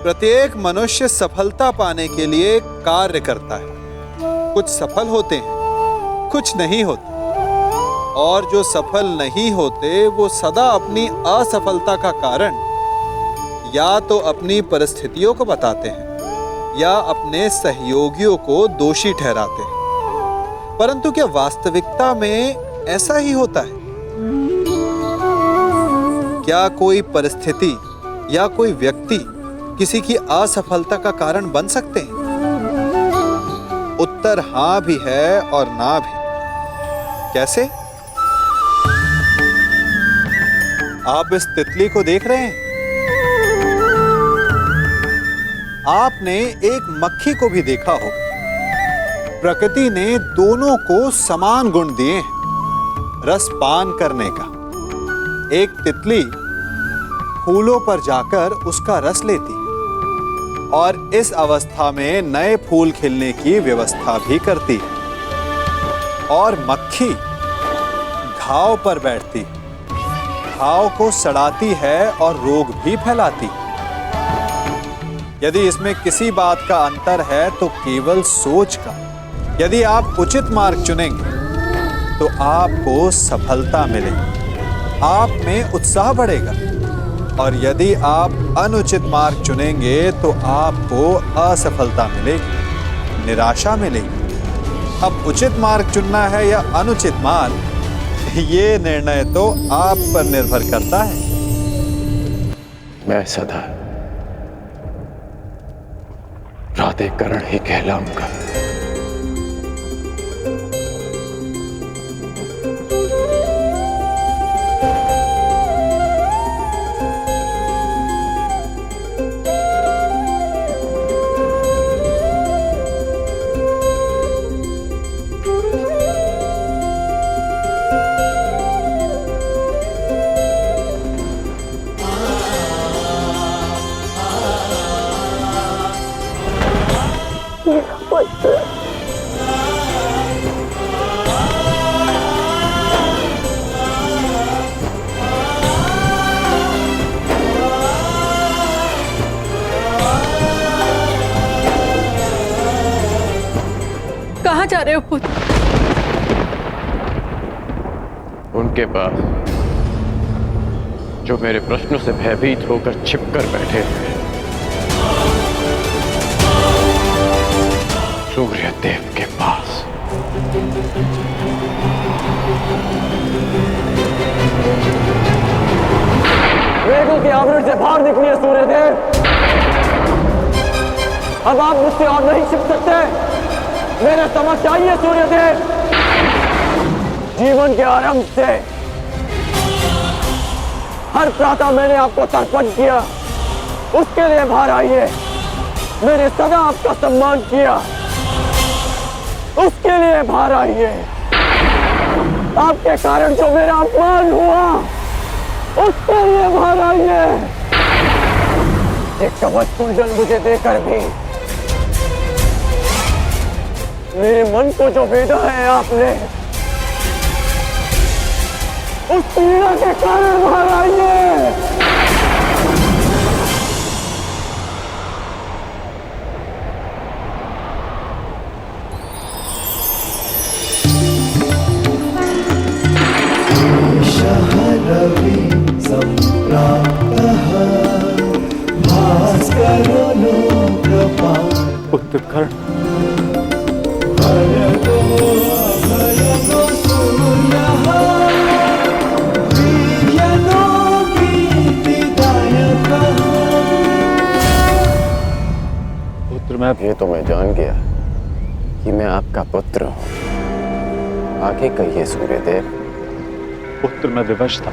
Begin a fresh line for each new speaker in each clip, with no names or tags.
प्रत्येक मनुष्य सफलता पाने के लिए कार्य करता है। कुछ सफल होते हैं, कुछ नहीं होते, और जो सफल नहीं होते वो सदा अपनी असफलता का कारण या तो अपनी परिस्थितियों को बताते हैं या अपने सहयोगियों को दोषी ठहराते हैं। परंतु क्या वास्तविकता में ऐसा ही होता है? क्या कोई परिस्थिति या कोई व्यक्ति किसी की असफलता का कारण बन सकते हैं? उत्तर हां भी है और ना भी। कैसे? आप इस तितली को देख रहे हैं? आपने एक मक्खी को भी देखा हो। प्रकृति ने दोनों को समान गुण दिए हैं रस पान करने का। एक तितली फूलों पर जाकर उसका रस लेती और इस अवस्था में नए फूल खिलने की व्यवस्था भी करती है। और मक्खी घाव पर बैठती, घाव को सड़ाती है और रोग भी फैलाती। यदि इसमें किसी बात का अंतर है तो केवल सोच का। यदि आप उचित मार्ग चुनेंगे तो आपको सफलता मिलेगी, आप में उत्साह बढ़ेगा, और यदि आप अनुचित मार्ग चुनेंगे तो आपको असफलता मिलेगी, निराशा मिलेगी। अब उचित मार्ग चुनना है या अनुचित मार्ग, ये निर्णय तो आप पर निर्भर करता है।
मैं सदा राधेकरण ही कहलाऊंगा।
कहाँ जा रहे हो पुत्र?
उनके पास जो मेरे प्रश्नों से भयभीत होकर छिपकर बैठे हैं। सूर्य देव के पास।
वेदों के आवरण से बाहर निकलिए सूर्यदेव। अब आप मुझसे और नहीं छिप सकते। मेरे समक्ष आइए सूर्यदेव। जीवन के आरंभ से हर प्रातः मैंने आपको तर्पण किया, उसके लिए बाहर आइए। मैंने सदा आपका सम्मान किया, उसके लिए बाहर आइए। आपके कारण जो मेरा अपमान हुआ, उसके लिए बाहर आइए। एक कवच कुंडल मुझे देकर भी मेरे मन को जो भेदा है आपने, उस पीड़ा के कारण बाहर आइए।
रवि संप्राप्तः भास्करो लोकपाल।
पुत्र कर्ण,
भयतो अभयतो सूर्यः वीर्यतो कीर्तिदायकः।
पुत्र मैं
ये तो मैं जान गया कि मैं आपका पुत्र हूं। आगे कहिए सूर्यदेव।
पुत्र मैं विवश था,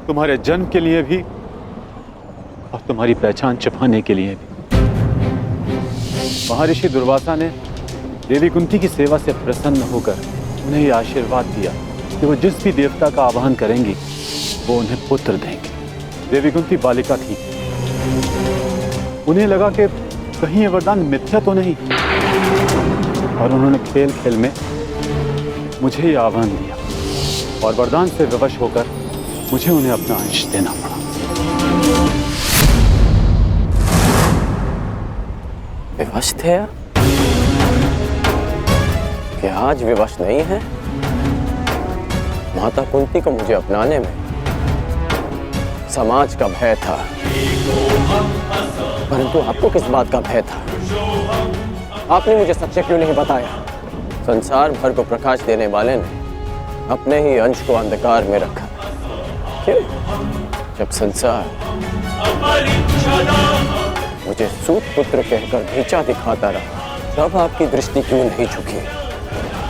तुम्हारे जन्म के लिए भी और तुम्हारी पहचान छिपाने के लिए भी। महर्षि दुर्वासा ने देवी कुंती की सेवा से प्रसन्न होकर उन्हें यह आशीर्वाद दिया कि वो जिस भी देवता का आवाहन करेंगी वो उन्हें पुत्र देंगे। देवी कुंती बालिका थी, उन्हें लगा कि कहीं ये वरदान मिथ्या तो नहीं, और उन्होंने खेल खेल में मुझे ये आह्वान दिया और वरदान से विवश होकर मुझे उन्हें अपना अंश देना पड़ा।
विवश थे आप? क्या आज विवश नहीं है? माता कुंती को मुझे अपनाने में समाज का भय था, परंतु आपको किस बात का भय था? आपने मुझे सत्य क्यों नहीं बताया? संसार भर को प्रकाश देने वाले ने अपने ही अंश को अंधकार में रखा। क्यों? जब संसार मुझे सूत पुत्र कहकर नीचा दिखाता रहा, तब आपकी दृष्टि क्यों नहीं झुकी?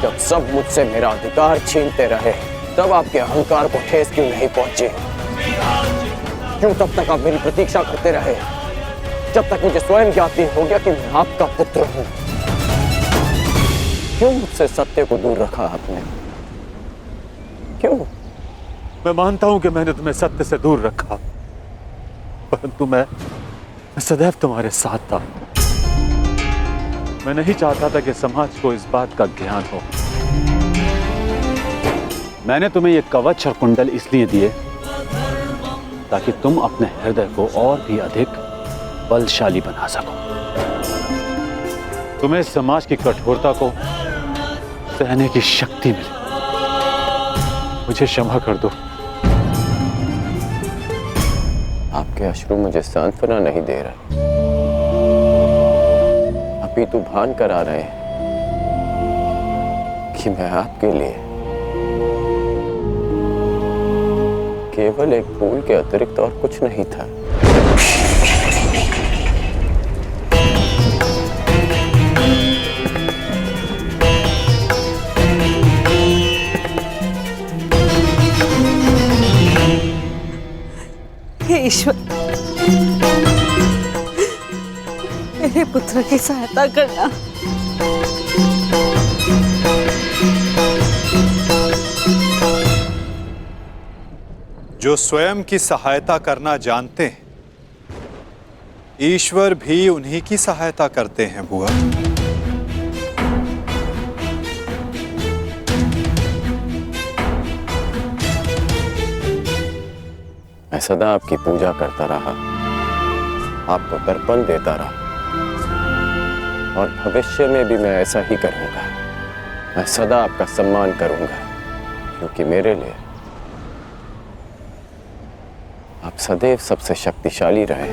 जब सब मुझसे मेरा अधिकार छीनते रहे, तब आपके अहंकार को ठेस क्यों नहीं पहुंची? क्यों तब तक आप मेरी प्रतीक्षा करते रहे, जब तक मुझे स्वयं ज्ञात नहीं हो गया कि मैं आपका पुत्र हूं? क्यों मुझसे सत्य को दूर रखा आपने? क्यों?
मैं मानता हूं कि मैंने तुम्हें सत्य से दूर रखा, परंतु मैं सदैव तुम्हारे साथ था। मैं नहीं चाहता था कि समाज को इस बात का ज्ञान हो। मैंने तुम्हें ये कवच और कुंडल इसलिए दिए ताकि तुम अपने हृदय को और भी अधिक बलशाली बना सको। तुम्हें समाज की कठोरता को सहने की शक्ति मिले। मुझे क्षमा कर दो।
आपके अश्रु मुझे सांत्वना नहीं दे रहे, अपितु भान करा रहे हैं कि मैं आपके लिए केवल एक फूल के अतिरिक्त और कुछ नहीं था।
हे ईश्वर, मेरे पुत्र की सहायता करना।
जो स्वयं की सहायता करना जानते हैं, ईश्वर भी उन्हीं की सहायता करते हैं बुआ।
मैं सदा आपकी पूजा करता रहा, आपको तर्पण देता रहा, और भविष्य में भी मैं ऐसा ही करूंगा। मैं सदा आपका सम्मान करूंगा, क्योंकि मेरे लिए आप सदैव सबसे शक्तिशाली रहे।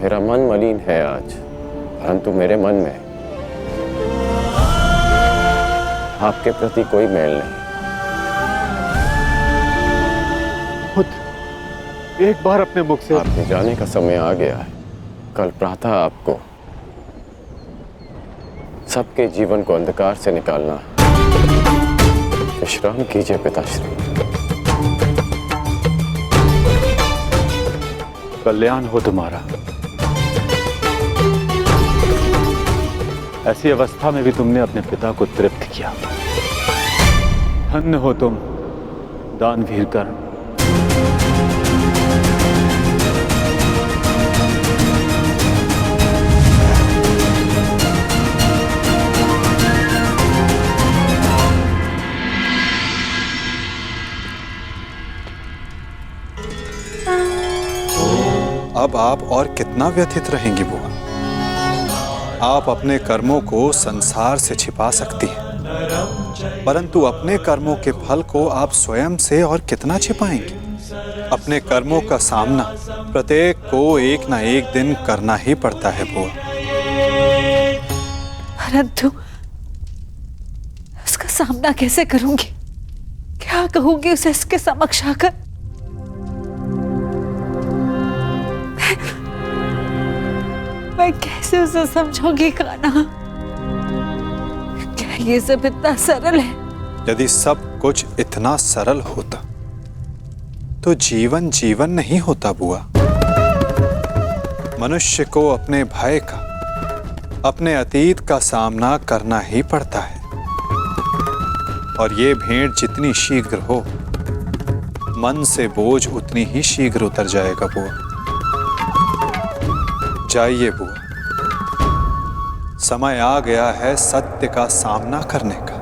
मेरा मन मलिन है आज, परंतु मेरे मन में आपके प्रति कोई मैल नहीं।
एक बार अपने मुख से
आपके जाने का समय आ गया है। कल प्रातः आपको सबके जीवन को अंधकार से निकालना है। विश्राम कीजिए पिताश्री।
कल्याण हो तुम्हारा। ऐसी अवस्था में भी तुमने अपने पिता को तृप्त किया। धन्य हो तुम दानवीर कर्ण। अब आप और कितना व्यथित रहेंगी बुआ? आप अपने कर्मों को संसार से छिपा सकती हैं, परंतु अपने कर्मों के फल को आप स्वयं से और कितना छिपाएंगी? अपने कर्मों का सामना प्रत्येक को एक ना एक दिन करना ही पड़ता है बुआ।
परंतु उसका सामना कैसे करूंगी? क्या कहूंगी उसे इसके समक्ष आकर? मैं कैसे उसे समझाऊंगी कान्हा? क्या ये सब इतना सरल है?
यदि सब कुछ इतना सरल होता तो जीवन जीवन नहीं होता बुआ। मनुष्य को अपने भय का, अपने अतीत का सामना करना ही पड़ता है, और ये भेंट जितनी शीघ्र हो, मन से बोझ उतनी ही शीघ्र उतर जाएगा बुआ। जाइए बुआ, समय आ गया है सत्य का सामना करने का।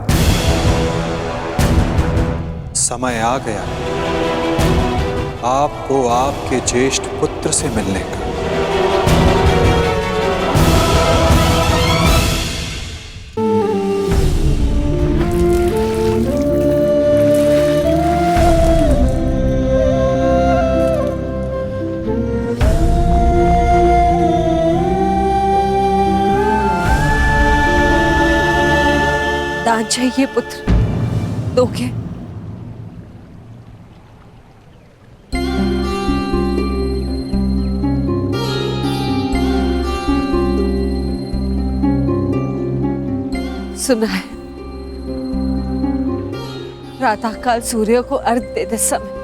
समय आ गया आपको आपके ज्येष्ठ पुत्र से मिलने का।
वरदान चाहिए पुत्र, दोगे? सुना है प्रातःकाल सूर्य को अर्घ देते समय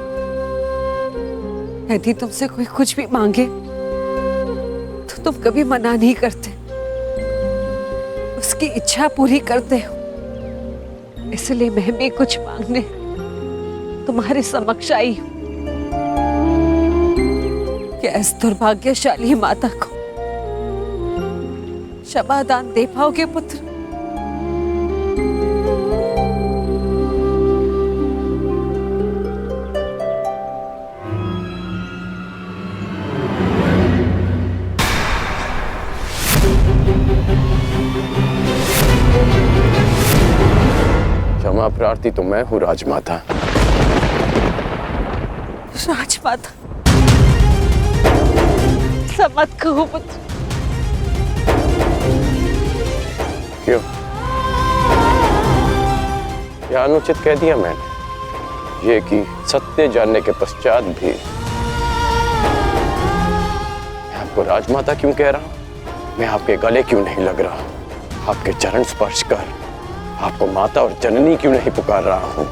यदि तुमसे कोई कुछ भी मांगे तो तुम कभी मना नहीं करते, उसकी इच्छा पूरी करते हो। इसलिए मैं भी कुछ मांगने तुम्हारे समक्ष आई हूं कि इस दुर्भाग्यशाली माता को क्षमादान दे पाओगे पुत्र?
क्षमा प्रार्थी तो मैं हूँ राजमाता।
राजमाता सब मत कहो पुत्र।
क्यों? क्या अनुचित कह दिया मैंने? ये कि सत्य जानने के पश्चात भी मैं आपको राजमाता क्यों कह रहा हूं? मैं आपके गले क्यों नहीं लग रहा? आपके चरण स्पर्श कर आपको माता और जननी क्यों नहीं पुकार रहा हूं?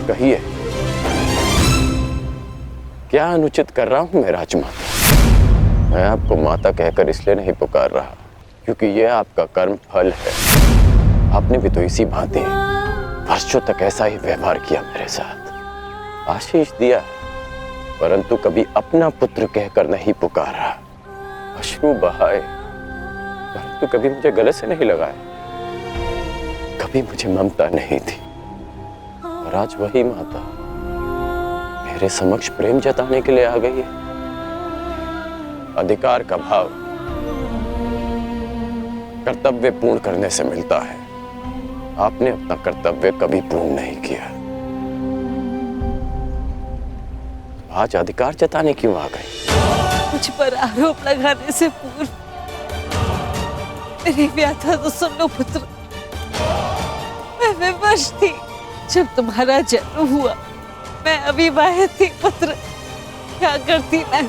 कहिए, क्या अनुचित कर रहा हूं मैं राजमाता? मैं आपको माता कहकर इसलिए नहीं पुकार रहा क्योंकि यह आपका कर्म फल है। आपने भी तो इसी भांति वर्षों तक ऐसा ही व्यवहार किया मेरे साथ, आशीष दिया, परंतु कभी अपना पुत्र कहकर नहीं पुकारा, अश्रु बहाए परंतु कभी मुझे गले से नहीं लगाया, कभी मुझे ममता नहीं थी। और आज वही माता मेरे समक्ष प्रेम जताने के लिए आ गई है। अधिकार का भाव कर्तव्य पूर्ण करने से मिलता है। आपने अपना कर्तव्य कभी पूर्ण नहीं किया, आज अधिकार जताने क्यों आ गई?
मुझ पर आरोप लगाने से पूर्व मेरी व्याथा तो सुन लो पुत्र। मैं विवश थी जब तुम्हारा जन्म हुआ, मैं अविवाहित थी पुत्र। क्या करती मैं,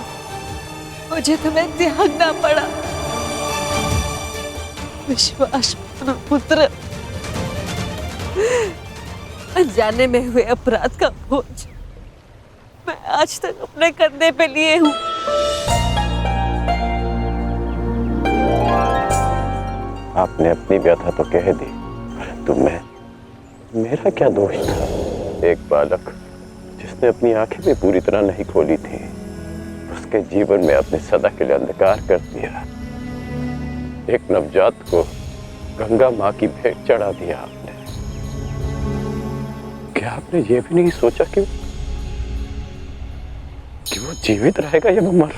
मुझे तुम्हें त्यागना पड़ा। विश्वास मानो पुत्र, अनजाने में हुए अपराध का बोझ मैं आज तक अपने कंधे पे लिए हूं।
आपने अपनी व्यथा तो कह दी, परंतु मेरा क्या दोष था? एक बालक जिसने अपनी आंखें भी पूरी तरह नहीं खोली थी, उसके जीवन में आपने सदा के लिए अंधकार कर दिया। एक नवजात को गंगा माँ की भेंट चढ़ा दिया आपने। क्या आपने ये भी नहीं सोचा कि वो जीवित रहेगा या वो मर?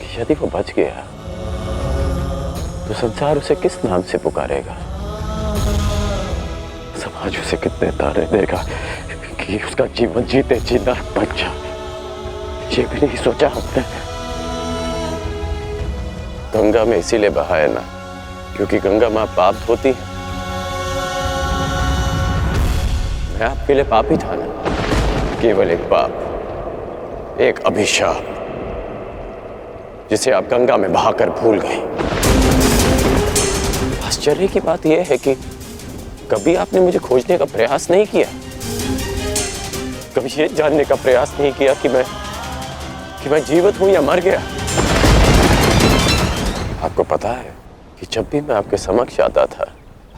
कि यदि वो बच गया तो संसार उसे किस नाम से पुकारेगा? समाज उसे कितने ताने देगा कि उसका जीवन जीते जी नरक बन जाए? ये भी नहीं सोचा आपने। गंगा में इसीलिए बहाया ना क्योंकि गंगा मां पाप धोती है। मैं आपके लिए पापी था ना, केवल एक पाप, एक अभिशाप जिसे आप गंगा में बहाकर भूल गई। आश्चर्य की बात यह है कि कभी आपने मुझे खोजने का प्रयास नहीं किया, कभी ये जानने का प्रयास नहीं किया कि मैं जीवित हूं या मर गया। आपको पता है कि जब भी मैं आपके समक्ष आता था,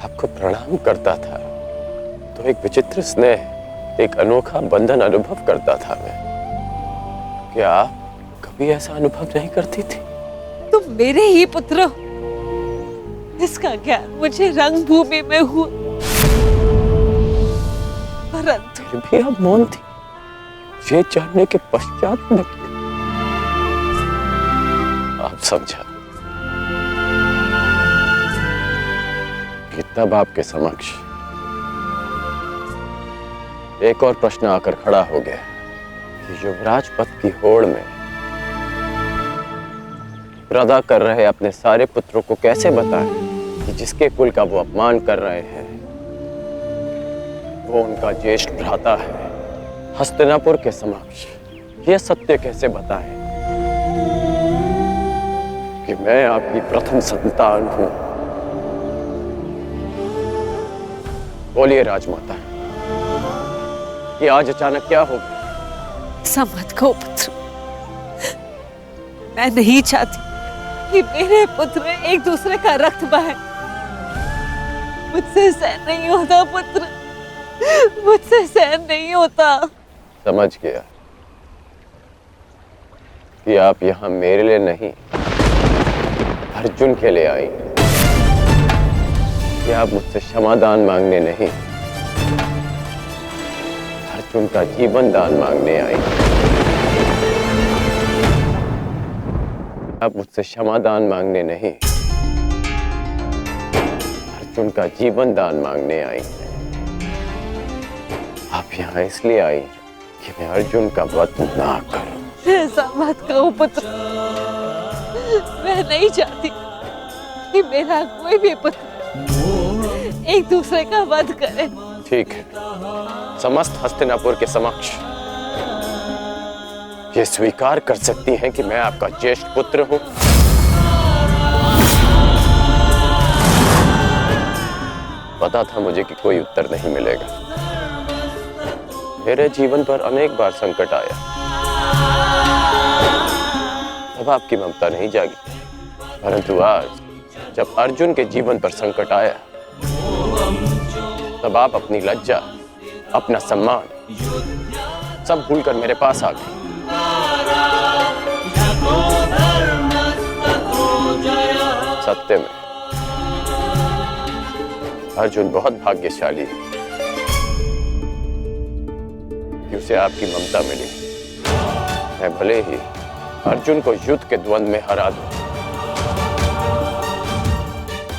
आपको प्रणाम करता था, तो एक विचित्र स्नेह, एक अनोखा बंधन अनुभव करता था मैं। क्या आप कभी ऐसा अनुभव नहीं करती थी?
तुम मेरे ही पुत्र हो, इसका ज्ञान मुझे रंगभूमि में हुआ, परंतु
फिर भी आप मौन थी, ये जानने के पश्चात में आप समझा कि तब आपके समक्ष एक और प्रश्न आकर खड़ा हो गया कि युवराज पद की होड़ में राधा कर रहे अपने सारे पुत्रों को कैसे बताएं कि जिसके कुल का वो अपमान कर रहे हैं वो उनका ज्येष्ठ भ्राता है। हस्तिनापुर के समक्ष ये सत्य कैसे बताएं कि मैं आपकी प्रथम संतान हूं। बोलिए राजमाता, ये आज अचानक क्या हो गया?
ऐसा मत कहो पुत्र। मैं नहीं चाहती कि मेरे पुत्र एक दूसरे का रक्त बहाए। मुझसे सहन नहीं होता पुत्र, मुझसे सहन नहीं होता।
समझ गया कि आप यहाँ मेरे लिए नहीं अर्जुन के लिए आई, कि आप मुझसे क्षमादान मांगने नहीं अर्जुन का जीवन दान मांगने आई। आप मुझसे क्षमादान मांगने नहीं अर्जुन का जीवन दान मांगने आई। आप यहाँ इसलिए आई कि मैं अर्जुन का वध ना करूं।
ऐसा मत कहो पुत्र। मैं नहीं चाहती कि मेरा कोई भी पुत्र एक दूसरे का वध करे।
ठीक है, समस्त हस्तिनापुर के समक्ष ये स्वीकार कर सकती हैं कि मैं आपका ज्येष्ठ पुत्र हूं। पता था मुझे कि कोई उत्तर नहीं मिलेगा। मेरे जीवन पर अनेक बार संकट आया, तब आपकी ममता नहीं जागी। परंतु आज जब अर्जुन के जीवन पर संकट आया, तब आप अपनी लज्जा, अपना सम्मान सब भूलकर मेरे पास आ गए। सत्य में अर्जुन बहुत भाग्यशाली है कि उसे आपकी ममता मिली। मैं भले ही अर्जुन को युद्ध के द्वंद्व में हरा दूं,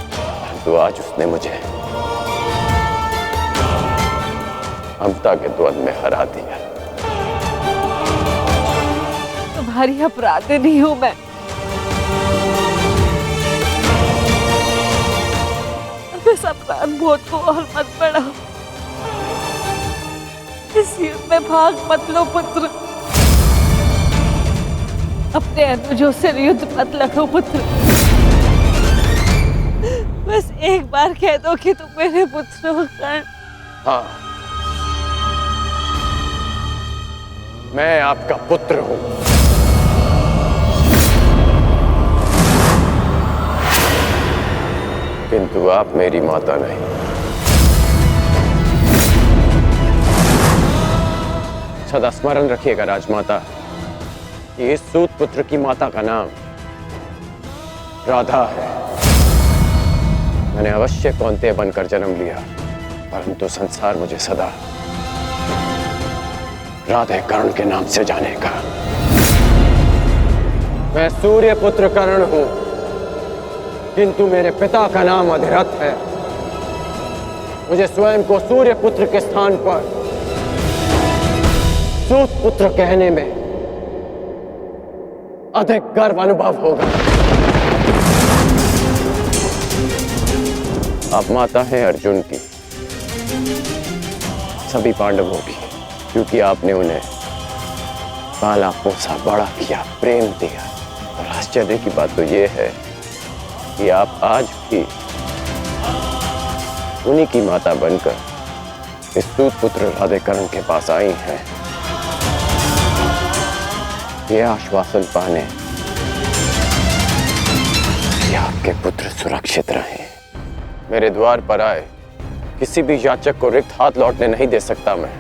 परंतु आज उसने मुझे ममता के द्वंद्व में हरा दिया।
तुम्हारी अपराधी नहीं हूं मैं। इस अपराध बोध को और मत बढ़ाओ। इस युद्ध में भाग मत लो पुत्र। अपने अनुजों से युद्ध मत लड़ो पुत्र। बस एक बार कह दो कि तुम मेरे पुत्र हो कर्ण।
हाँ, मैं आपका पुत्र हूं। किंतु आप मेरी माता नहीं। सदा स्मरण रखिएगा राजमाता कि इस सूत पुत्र की माता का नाम राधा है। मैंने अवश्य कौन्तेय बनकर जन्म लिया, परंतु संसार मुझे सदा राधे कर्ण के नाम से जानेगा। मैं सूर्य पुत्र कर्ण हूं, किंतु मेरे पिता का नाम अधिरथ है। मुझे स्वयं को सूर्य पुत्र के स्थान पर सूत पुत्र कहने में अधिक गर्व अनुभव होगा। आप माता हैं अर्जुन की, सभी पांडवों की, क्योंकि आपने उन्हें पाला पोसा बड़ा किया, प्रेम दिया। और आश्चर्य की बात तो यह है कि आप आज भी उन्हीं की माता बनकर इस सूत पुत्र राधे कर्ण के पास आई हैं, ये आश्वासन पाने कि आपके पुत्र सुरक्षित रहें। मेरे द्वार पर आए किसी भी याचक को रिक्त हाथ लौटने नहीं दे सकता मैं।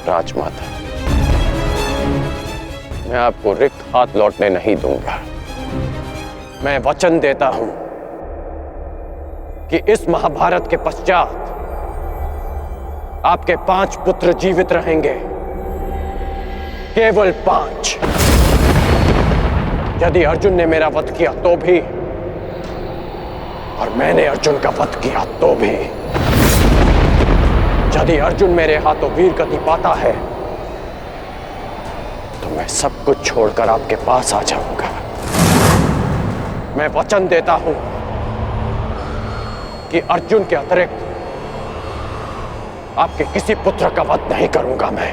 राजमाता, मैं आपको रिक्त हाथ लौटने नहीं दूंगा। मैं वचन देता हूं कि इस महाभारत के पश्चात आपके 5 पुत्र जीवित रहेंगे, केवल 5। यदि अर्जुन ने मेरा वध किया तो भी, और मैंने अर्जुन का वध किया तो भी। यदि अर्जुन मेरे हाथों वीर गति पाता है तो मैं सब कुछ छोड़कर आपके पास आ जाऊंगा। मैं वचन देता हूं कि अर्जुन के अतिरिक्त आपके किसी पुत्र का वध नहीं करूंगा मैं।